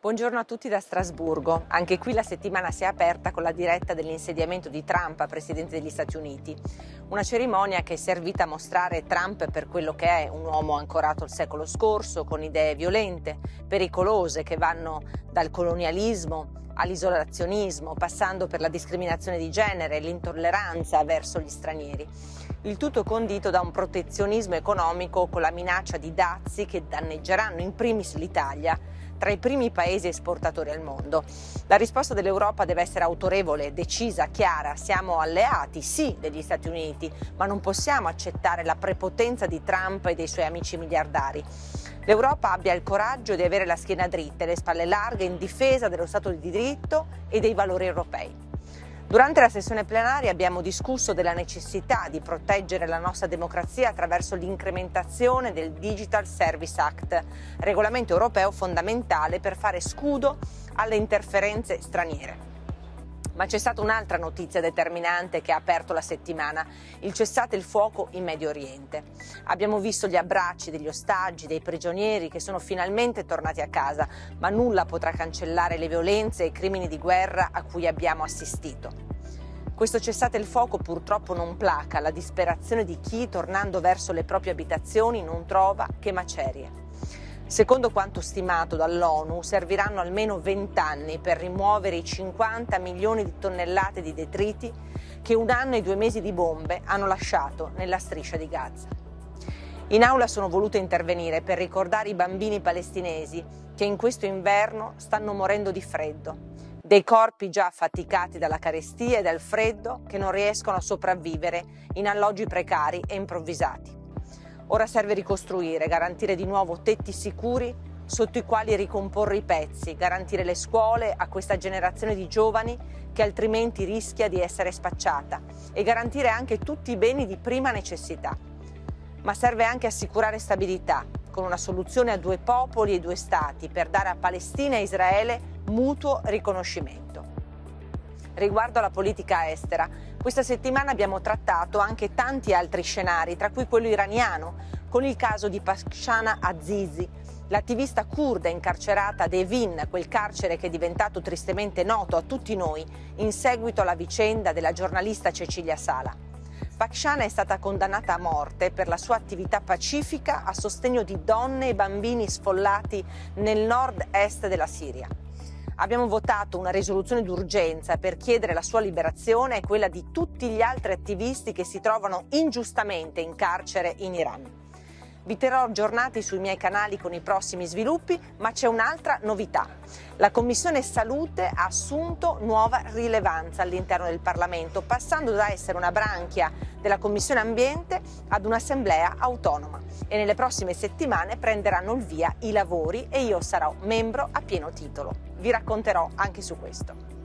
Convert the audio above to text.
Buongiorno a tutti da Strasburgo. Anche qui la settimana si è aperta con la diretta dell'insediamento di Trump a Presidente degli Stati Uniti. Una cerimonia che è servita a mostrare Trump per quello che è, un uomo ancorato al secolo scorso, con idee violente, pericolose, che vanno dal colonialismo all'isolazionismo, passando per la discriminazione di genere e l'intolleranza verso gli stranieri. Il tutto condito da un protezionismo economico con la minaccia di dazi che danneggeranno in primis l'Italia, tra i primi paesi esportatori al mondo. La risposta dell'Europa deve essere autorevole, decisa, chiara. Siamo alleati, sì, degli Stati Uniti, ma non possiamo accettare la prepotenza di Trump e dei suoi amici miliardari. L'Europa abbia il coraggio di avere la schiena dritta e le spalle larghe in difesa dello Stato di diritto e dei valori europei. Durante la sessione plenaria abbiamo discusso della necessità di proteggere la nostra democrazia attraverso l'incrementazione del Digital Service Act, regolamento europeo fondamentale per fare scudo alle interferenze straniere. Ma c'è stata un'altra notizia determinante che ha aperto la settimana: il cessate il fuoco in Medio Oriente. Abbiamo visto gli abbracci degli ostaggi, dei prigionieri che sono finalmente tornati a casa, ma nulla potrà cancellare le violenze e i crimini di guerra a cui abbiamo assistito. Questo cessate il fuoco purtroppo non placa la disperazione di chi, tornando verso le proprie abitazioni, non trova che macerie. Secondo quanto stimato dall'ONU, serviranno almeno 20 anni per rimuovere i 50 milioni di tonnellate di detriti che 1 anno e 2 mesi di bombe hanno lasciato nella striscia di Gaza. In aula sono voluta intervenire per ricordare i bambini palestinesi che in questo inverno stanno morendo di freddo, dei corpi già affaticati dalla carestia e dal freddo che non riescono a sopravvivere in alloggi precari e improvvisati. Ora serve ricostruire, garantire di nuovo tetti sicuri sotto i quali ricomporre i pezzi, garantire le scuole a questa generazione di giovani che altrimenti rischia di essere spacciata, e garantire anche tutti i beni di prima necessità. Ma serve anche assicurare stabilità, con una soluzione a 2 popoli e 2 stati, per dare a Palestina e Israele mutuo riconoscimento. Riguardo alla politica estera, questa settimana abbiamo trattato anche tanti altri scenari, tra cui quello iraniano, con il caso di Bakhshana Azizi, l'attivista curda incarcerata ad Evin, quel carcere che è diventato tristemente noto a tutti noi in seguito alla vicenda della giornalista Cecilia Sala. Bakhshana è stata condannata a morte per la sua attività pacifica a sostegno di donne e bambini sfollati nel nord-est della Siria. Abbiamo votato una risoluzione d'urgenza per chiedere la sua liberazione e quella di tutti gli altri attivisti che si trovano ingiustamente in carcere in Iran. Vi terrò aggiornati sui miei canali con i prossimi sviluppi, ma c'è un'altra novità. La Commissione Salute ha assunto nuova rilevanza all'interno del Parlamento, passando da essere una branchia della Commissione Ambiente ad un'assemblea autonoma. E nelle prossime settimane prenderanno il via i lavori e io sarò membro a pieno titolo. Vi racconterò anche su questo.